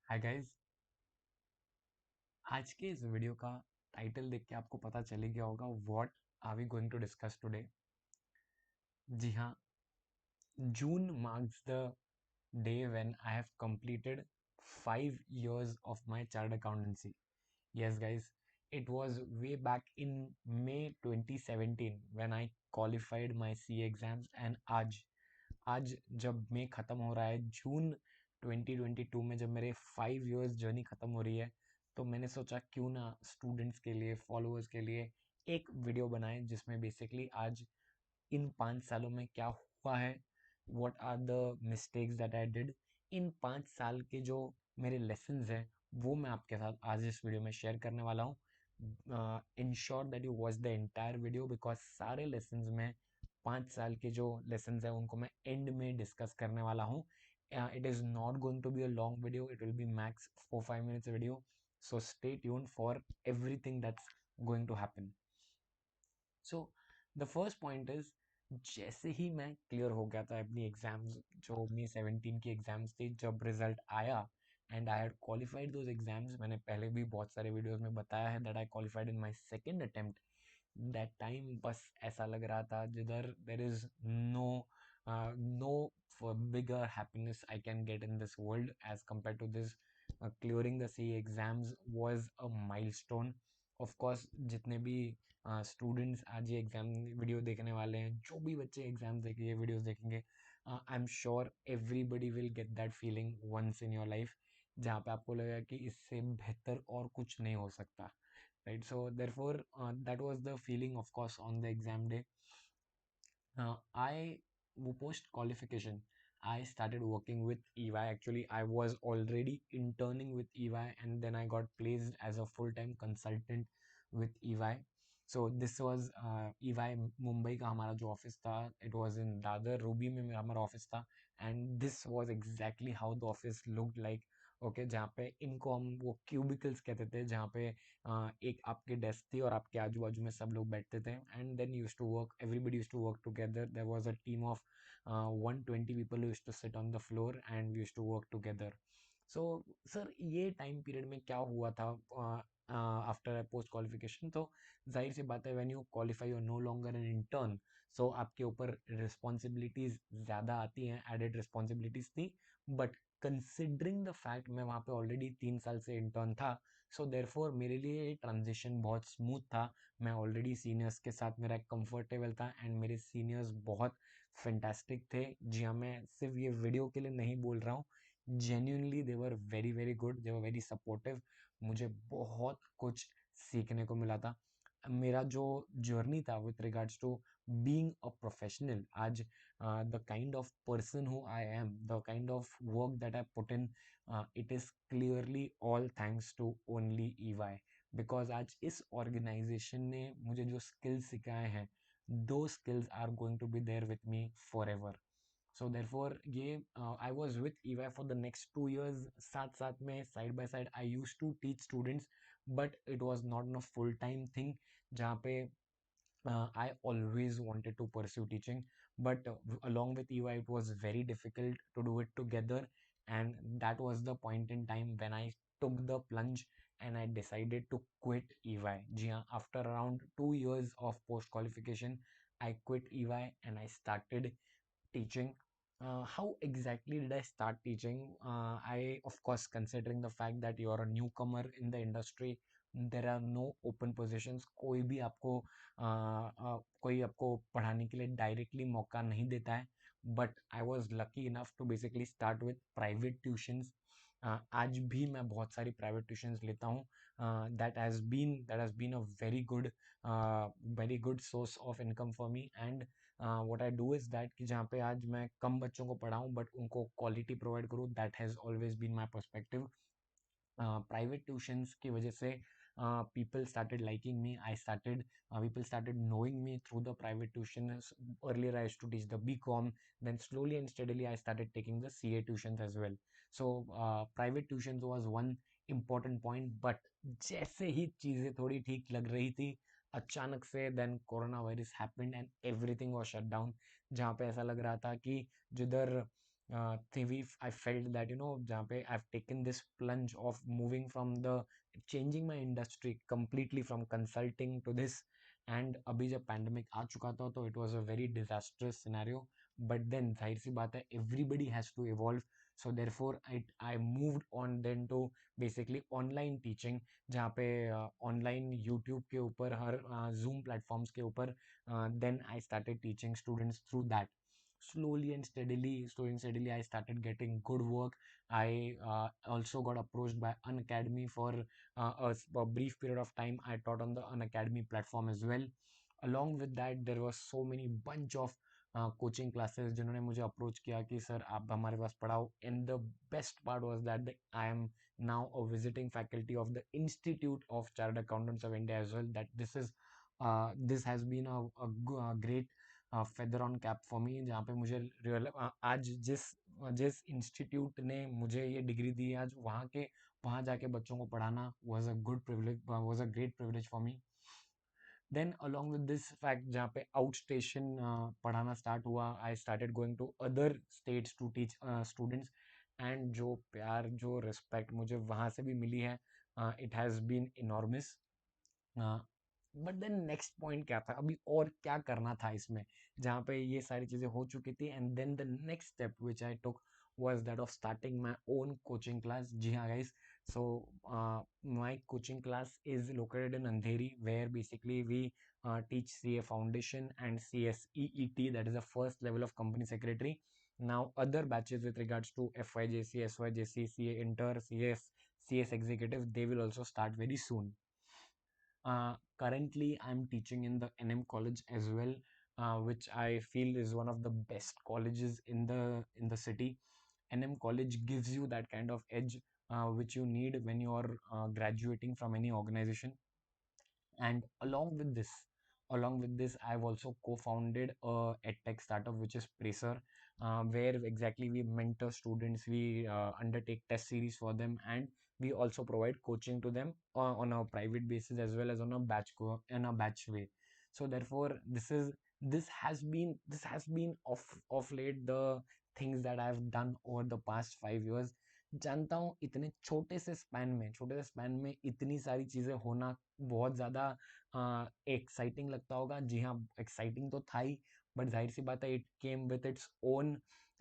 Hi guys. आज के इस वीडियो का टाइटल देख के आपको पता चल ही गया होगा what are we going to discuss today. जी हाँ, June marks the day when I have completed 5 years of my chartered accountancy. Yes guys, it was way back in May 2017 when I qualified my CA exams, and आज आज जब मई ख़त्म हो रहा है, जून 2022 में जब मेरे 5 years जर्नी ख़त्म हो रही है, तो मैंने सोचा क्यों ना स्टूडेंट्स के लिए, फॉलोअर्स के लिए एक वीडियो बनाए जिसमें बेसिकली आज इन 5 सालों में क्या हुआ है, what are the mistakes that I did, in 5 साल के जो मेरे लेसन्स हैं वो मैं आपके साथ आज इस वीडियो में शेयर करने वाला हूँ। Ensure that you watch the entire video because सारे लेसन्स में 5 साल के जो लेसन्स हैं उनको मैं एंड में डिस्कस करने वाला हूँ. It is not going to be a long video, it will be max 4-5 minutes video, so stay tuned for everything that's going to happen. So the first point is, जैसे ही मैं clear हो गया था अपनी exams, जो मई 17 की exams थी, जब रिजल्ट आया and I had qualified those exams, मैंने पहले भी बहुत सारे वीडियोस में बताया है that I qualified in my second attempt. That time बस ऐसा लग रहा था जिधर there is no no bigger happiness I can get in this world as compare to this. Clearing the C exams was a milestone. Of course जितने भी students आज ये एग्जाम वीडियो देखने वाले हैं, जो भी बच्चे एग्जाम देख ये वीडियोस देखेंगे, I am sure everybody will get that feeling once in your life, जहाँ पे आपको लगेगा कि इससे बेहतर और कुछ नहीं हो सकता. Right, so therefore that was the feeling, of course, on the exam day. I post qualification, I started working with EY. Actually, I was already interning with EY, and then I got placed as a full-time consultant with EY. So this was EY Mumbai का हमारा जो office था, it was in Dadar Ruby में हमारा office था, and this was exactly how the office looked like. Okay, जहाँ पे इनको हम वो क्यूबिकल्स कहते थे, जहाँ पे एक आपके डेस्क थी और आपके आजू बाजू में सब लोग बैठते थे, and then use to work, everybody use to work together. There was a team of 120 people use to sit on the floor and use to work together. So sir, ये टाइम पीरियड में क्या हुआ था after post qualification? तो जाहिर सी बात है, when you qualify you no longer an intern, so आपके ऊपर रिस्पॉन्सिबिलिटीज ज़्यादा आती हैं, एडेड रिस्पॉन्सिबिलिटीज थी. बट कंसिडरिंग द फैक्ट मैं वहाँ पे ऑलरेडी 3 साल से इंटर्न था, सो देयरफॉर मेरे लिए ये ट्रांजिशन बहुत स्मूथ था. मैं ऑलरेडी सीनियर्स के साथ मेरा कंफर्टेबल था, एंड मेरे सीनियर्स बहुत फैंटास्टिक थे. जी हाँ, मैं सिर्फ ये वीडियो के लिए नहीं बोल रहा हूँ, genuinely they were very very good, they were very supportive. मुझे बहुत कुछ सीखने को मिला था. मेरा जो जर्नी था with regards to being a professional, आज the kind of person who I am, the kind of work that I put in, it is clearly all thanks to only EY. Because आज इस organisation ने मुझे जो skills सिखाए हैं, those skills are going to be there with me forever so. सो देयरफॉर ये I was with EY for the next 2 years. साथ साथ में side by side I use to teach students, but it was not a full time thing, जहाँ पे I always wanted to pursue teaching, but along with EY, it was very difficult to do it together. And that was the point in time when I took the plunge and I decided to quit EY. जी हाँ, after around 2 years of post qualification, I quit EY and I started teaching. How exactly did I start teaching? I, of course, considering the fact that you are a newcomer in the industry, there are no open positions. कोई आपको पढ़ाने के लिए directly मौका नहीं देता है. But I was lucky enough to basically start with private tuitions. आज भी मैं बहुत सारी प्राइवेट ट्यूशंस लेता हूँ. That has been a very good source of income for me. And what I do is that कि जहाँ पे आज मैं कम बच्चों को पढ़ाऊँ बट उनको क्वालिटी प्रोवाइड करूँ, that has always been my perspective. Private tuitions की वजह से people started liking me. People started knowing me through the private tuitions. Earlier I used to teach the BCom, then slowly and steadily I started taking the CA tuitions as well. So private tuitions was one important point, but जैसे ही चीज़ें थोड़ी ठीक लग रही थी, अचानक से then corona virus happened and everything was shut down. जहाँ पे ऐसा लग रहा था कि जिधर I felt that, जहाँ पे I've taken this plunge of moving from the changing my industry completely from consulting to this, and अभी जब pandemic आ चुका था तो it was a very disastrous scenario. But then जाहिर सी बात है, everybody has to evolve. So therefore I moved on then to basically online teaching, जहाँ पे online YouTube के ऊपर हर Zoom platforms के ऊपर then I started teaching students through that. Slowly and steadily, I started getting good work. I also got approached by Unacademy for a brief period of time. I taught on the Unacademy platform as well. Along with that, there was so many bunch of coaching classes जिन्होंने मुझे approach किया कि sir आप हमारे पास पढ़ाओ. And the best part was that I am now a visiting faculty of the Institute of Chartered Accountants of India as well. That this has been a great feather on cap for me, जहाँ पे मुझे आज जिस institute ने मुझे ये degree दी है, आज वहाँ जाके बच्चों को पढ़ाना was a great privilege for me. Then along with this fact, जहाँ पे आउट स्टेशन पढ़ाना स्टार्ट हुआ, I started going to other states to teach students. And जो प्यार जो रिस्पेक्ट मुझे वहाँ से भी मिली है, it has been enormous. But then next point क्या था, अभी और क्या करना था इसमें, जहाँ पे ये सारी चीज़ें हो चुकी थी. And then the next step which I took was that of starting my own coaching class. जी हाँ guys, so my coaching class is located in Andheri, where basically we teach CA Foundation and CSEET, that is the first level of company secretary. Now other batches with regards to FYJC, SYJC, CA Inter, CS Executive, they will also start very soon. Currently, I'm teaching in the NM college as well, which I feel is one of the best colleges in the city. NM college gives you that kind of edge which you need when you're graduating from any organization. And along with this, I've also co-founded a edtech startup which is Pracer, where exactly we mentor students, we undertake test series for them, and we also provide coaching to them on a private basis as well as on a batch way. So therefore, this has been of late the things that I've done over the past 5 years. जानता हूँ इतने छोटे से span में इतनी सारी चीज़ें होना बहुत ज़्यादा एक्साइटिंग लगता होगा. जी हाँ, एक्साइटिंग तो था ही, बट जाहिर सी बात है, it came with its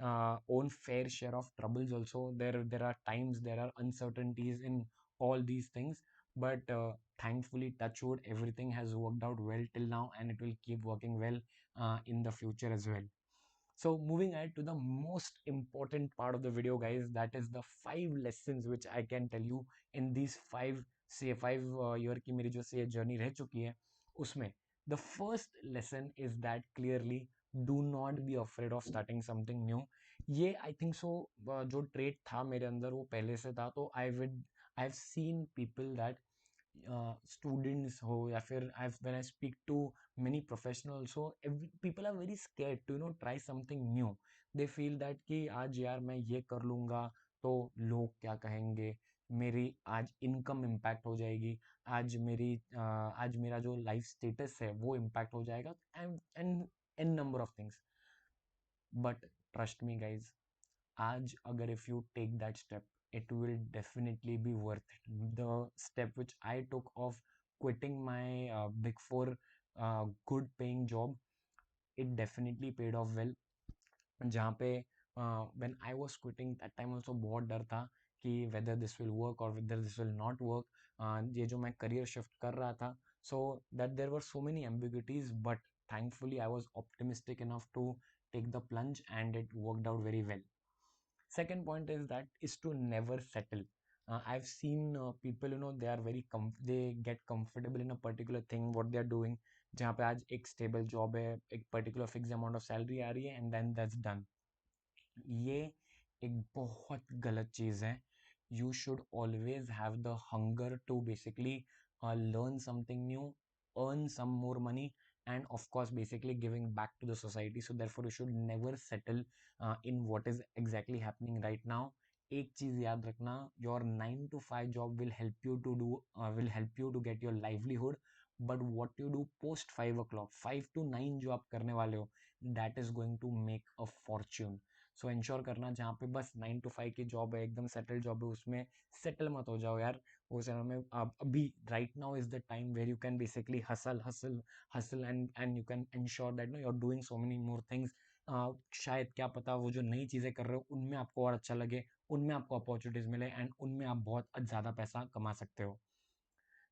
own fair share of troubles also. There are times, there are uncertainties in all these things, but thankfully, touch wood, everything has worked out well till now, and it will keep working well in the future as well. So moving ahead to the most important part of the video, guys, that is the 5 lessons which I can tell you in these 5 year की मेरी जो से journey रह चुकी है उसमें. The first lesson is that clearly do not be afraid of starting something new. ये I think so जो ट्रेट था मेरे अंदर वो पहले से था, तो I've seen people that students हो या फिर when I speak to many professionals, so people are very scared to try something new. They feel that कि आज यार मैं ये कर लूँगा तो लोग क्या कहेंगे, मेरी आज इनकम इम्पैक्ट हो जाएगी, आज मेरा जो लाइफ स्टेटस है वो इम्पैक्ट हो जाएगा, and an number of things. But trust me guys, आज अगर if you take that step, it will definitely be worth it. The step which I took of quitting my big four good paying job, it definitely paid off well. जहाँ पे when I was quitting that time also बहुत डर था कि whether this will work or whether this will not work. ये जो मैं career shift कर रहा था, so that there were so many ambiguities, but thankfully I was optimistic enough to take the plunge and it worked out very well. Second point is to never settle. I've seen people, they are they get comfortable in a particular thing what they are doing, जहाँ पे आज एक stable job है, एक particular fixed amount of salary आ रही है, and then that's done. ये एक बहुत गलत चीज़ है. You should always have the hunger to basically learn something new, earn some more money, and of course basically giving back to the society. So therefore you should never settle in what is exactly happening right now. एक चीज याद रखना, your 9 to 5 job will help you to get your livelihood, but what you do post 5 o'clock, 5 to 9 जो आप करने वाले हो, that is going to make a fortune. So ensure करना जहाँ पे बस 9 to 5 की जॉब है, एकदम सेटल जॉब है, उसमें सेटल मत हो जाओ यार। वो समय में आप अभी right now is the time where you can basically hustle hustle hustle and you can ensure that no you are doing so many more things. शायद क्या पता वो जो नई चीज़ें कर रहे हो उनमें आपको और अच्छा लगे, उनमें आपको अपॉर्चुनिटीज मिले एंड उनमें आप बहुत ज़्यादा पैसा कमा सकते हो।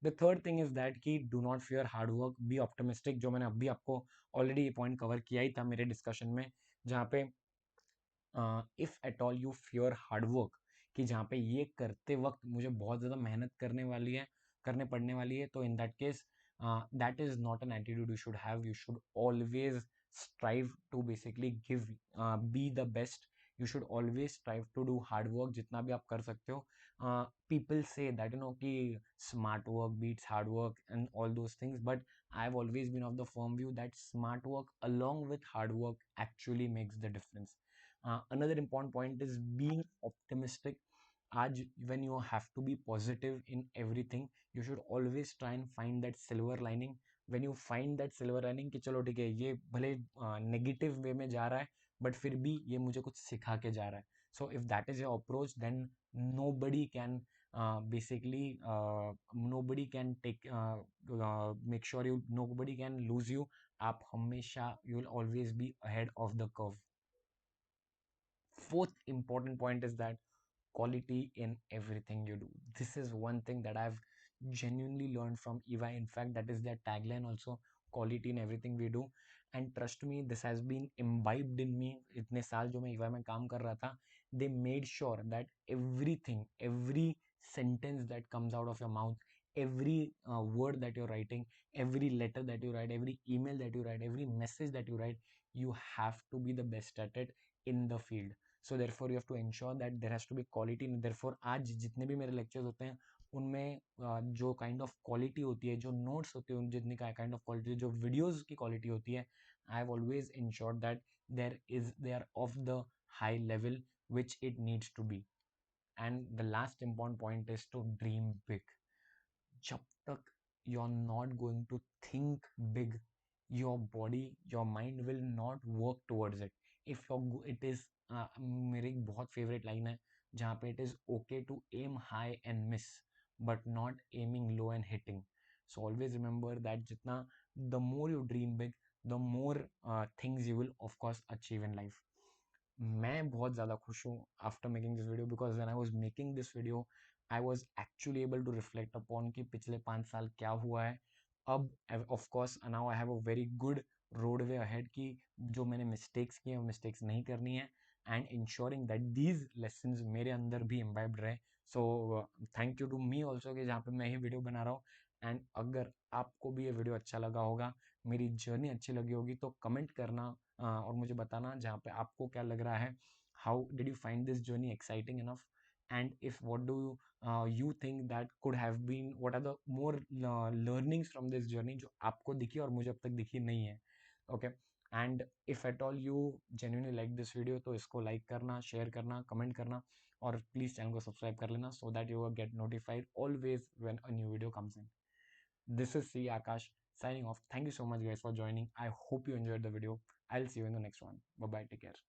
The third thing is that कि do not fear hard work, be optimistic, जो मैंने अभी आपको ऑलरेडी ये पॉइंट कवर किया ही था मेरे डिस्कशन में, जहाँ पे if at all you fear hard work, कि जहाँ पे ये करते वक्त मुझे बहुत ज़्यादा मेहनत करने पड़ने वाली है, तो in that case that is not an attitude you should have. You should always strive to basically give be the best. You should always strive to do hard work जितना भी आप कर सकते हो। People say that you know कि smart work beats hard work and all those things, but I have always been of the firm view that smart work along with hard work actually makes the difference. Another important point is being optimistic. Aj, when you have to be positive in everything, you should always try and find that silver lining. When you find that silver lining कि चलो ठीक है ये भले negative way में जा रहा है, बट फिर भी ये मुझे कुछ सिखा के जा रहा है, so if that is your approach then nobody can basically nobody can take make sure you nobody can lose you. आप हमेशा you will always be ahead of the curve. Fourth important point is that quality in everything you do. This is one thing that I've genuinely learned from EY. In fact, that is their tagline also, quality in everything we do. And trust me, this has been imbibed in me. इतने साल जो मैं EY में काम कर रहा था, they made sure that everything, every sentence that comes out of your mouth, every word that you're writing, every letter that you write, every email that you write, every message that you write, you have to be the best at it in the field. So therefore you have to ensure that there has to be quality. Therefore आज जितने भी मेरे lectures होते हैं उनमें जो kind of quality होती है, जो नोट्स होते हैं, जितनी काइंड ऑफ क्वालिटी, जो वीडियोस की क्वालिटी होती है, I have always ensured that they are of the high level which it needs to be. And the last important point is to dream big. जब तक you are not going to think big, your body, your mind will not work towards it. If it is मेरी एक बहुत favourite line है जहाँ पे it is okay to aim high and miss but not aiming low and hitting. So always remember that जितना the more you dream big, the more things you will of course achieve in life. मैं बहुत ज़्यादा खुश हूँ after making this video, because when I was making this video I was actually able to reflect upon कि पिछले 5 साल क्या हुआ है। अब of course now I have a very good road way ahead कि जो मैंने मिस्टेक्स किए वो मिस्टेक्स नहीं करनी है, and ensuring that these lessons मेरे अंदर भी इम्बाइब्ड रहे। So thank you to me also कि जहाँ पे मैं ही वीडियो बना रहा हूँ। एंड अगर आपको भी ये वीडियो अच्छा लगा होगा, मेरी जर्नी अच्छी लगी होगी, तो कमेंट करना और मुझे बताना जहाँ पे आपको क्या लग रहा है। How did you find this journey exciting enough, and if what do you think that could have been, what are the more learnings from this journey जो आपको दिखी और मुझे अब तक दिखी नहीं है। Okay, and if at all you genuinely like this video तो इसको लाइक करना, शेयर करना, कमेंट करना, और प्लीज़ चैनल को सब्सक्राइब कर लेना so that you will get notified always when a new video comes in. This is C Akash signing off. Thank you so much guys for joining. I hope you enjoyed the video. I'll see you in the next one. Bye bye. Take care.